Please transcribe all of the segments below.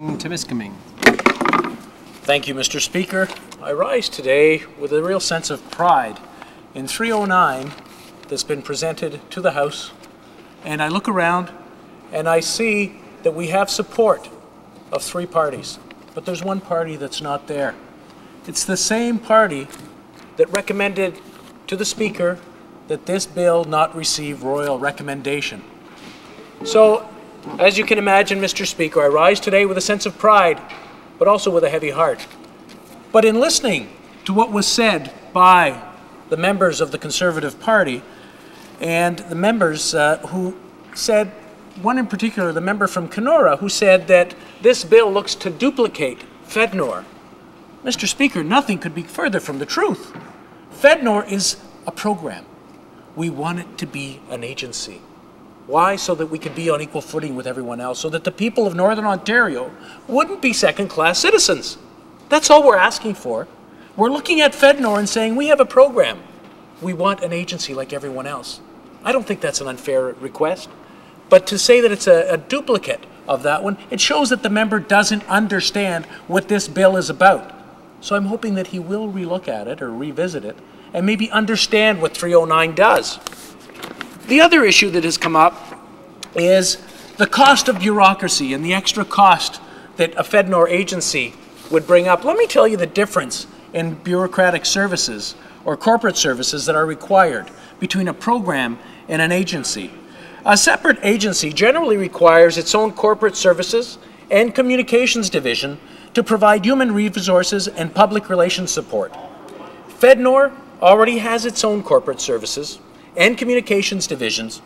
Timiskaming. Thank you, Mr. Speaker. I rise today with a real sense of pride in 309 that's been presented to the House, and I look around and I see that we have support of three parties, but there's one party that's not there. It's the same party that recommended to the Speaker that this bill not receive royal recommendation. So, as you can imagine, Mr. Speaker, I rise today with a sense of pride, but also with a heavy heart. But in listening to what was said by the members of the Conservative Party and the members who said, one in particular, the member from Kenora, who said that this bill looks to duplicate FEDNOR. Mr. Speaker, nothing could be further from the truth. FEDNOR is a program. We want it to be an agency. Why? So that we could be on equal footing with everyone else, so that the people of Northern Ontario wouldn't be second-class citizens. That's all we're asking for. We're looking at FEDNOR and saying, we have a program. We want an agency like everyone else. I don't think that's an unfair request. But to say that it's a duplicate of that one, it shows that the member doesn't understand what this bill is about. So I'm hoping that he will relook at it or revisit it and maybe understand what 309 does. The other issue that has come up is the cost of bureaucracy and the extra cost that a FEDNOR agency would bring up. Let me tell you the difference in bureaucratic services or corporate services that are required between a program and an agency. A separate agency generally requires its own corporate services and communications division to provide human resources and public relations support. FEDNOR already has its own corporate services and communications divisions,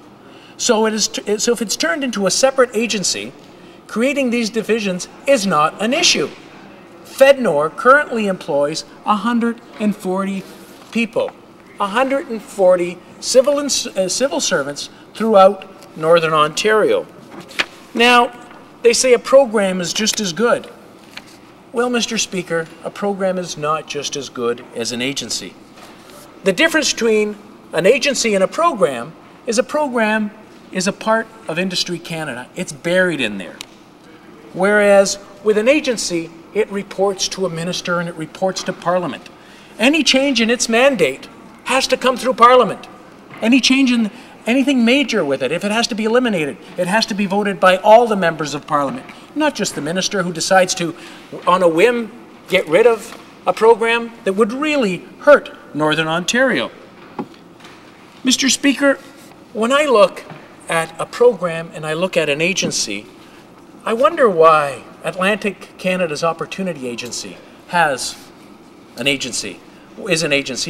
so if it's turned into a separate agency, creating these divisions is not an issue. FEDNOR currently employs 140 people, 140 civil servants throughout Northern Ontario. Now, they say a program is just as good. Well, Mr. Speaker, a program is not just as good as an agency. The difference between an agency and a program is a part of Industry Canada. It's buried in there. Whereas with an agency, it reports to a minister and it reports to Parliament. Any change in its mandate has to come through Parliament. Any change in anything major with it, if it has to be eliminated, it has to be voted by all the members of Parliament, not just the minister who decides to, on a whim, get rid of a program that would really hurt Northern Ontario. Mr. Speaker, when I look at a program and I look at an agency, I wonder why Atlantic Canada's Opportunity Agency is an agency.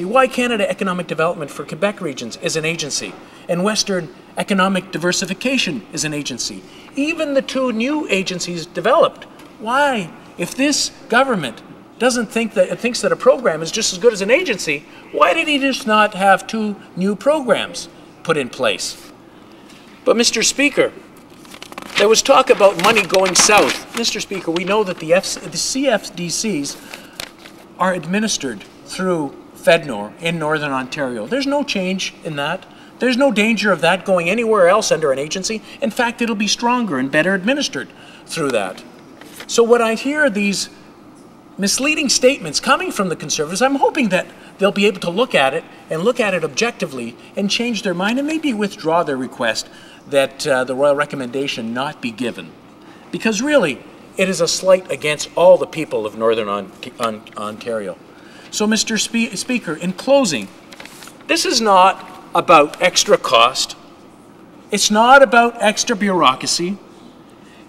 Why Canada Economic Development for Quebec Regions is an agency, and Western Economic Diversification is an agency. Even the two new agencies developed. Why? If this government thinks that a program is just as good as an agency, why did he just not have two new programs put in place? But Mr. Speaker, there was talk about money going south. Mr. Speaker, we know that the CFDCs are administered through FEDNOR in Northern Ontario. There's no change in that. There's no danger of that going anywhere else under an agency. In fact, it'll be stronger and better administered through that. So when I hear these misleading statements coming from the Conservatives, I'm hoping that they'll be able to look at it and look at it objectively and change their mind and maybe withdraw their request that the royal recommendation not be given. Because really, it is a slight against all the people of Northern Ontario. So, Mr. Speaker, in closing, this is not about extra cost. It's not about extra bureaucracy.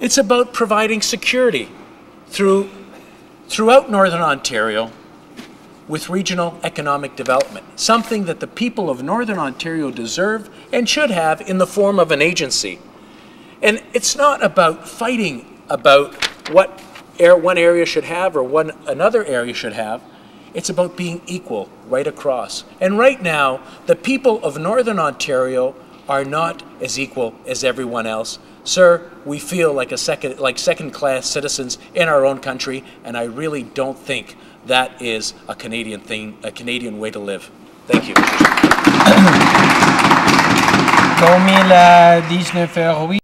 It's about providing security throughout Northern Ontario with regional economic development, something that the people of Northern Ontario deserve and should have in the form of an agency. And it's not about fighting about what one area should have or another area should have. It's about being equal right across. And right now, the people of Northern Ontario are not as equal as everyone else. Sir, we feel like second-class citizens in our own country, and I really don't think that is a Canadian thing, a Canadian way to live. Thank you. 2019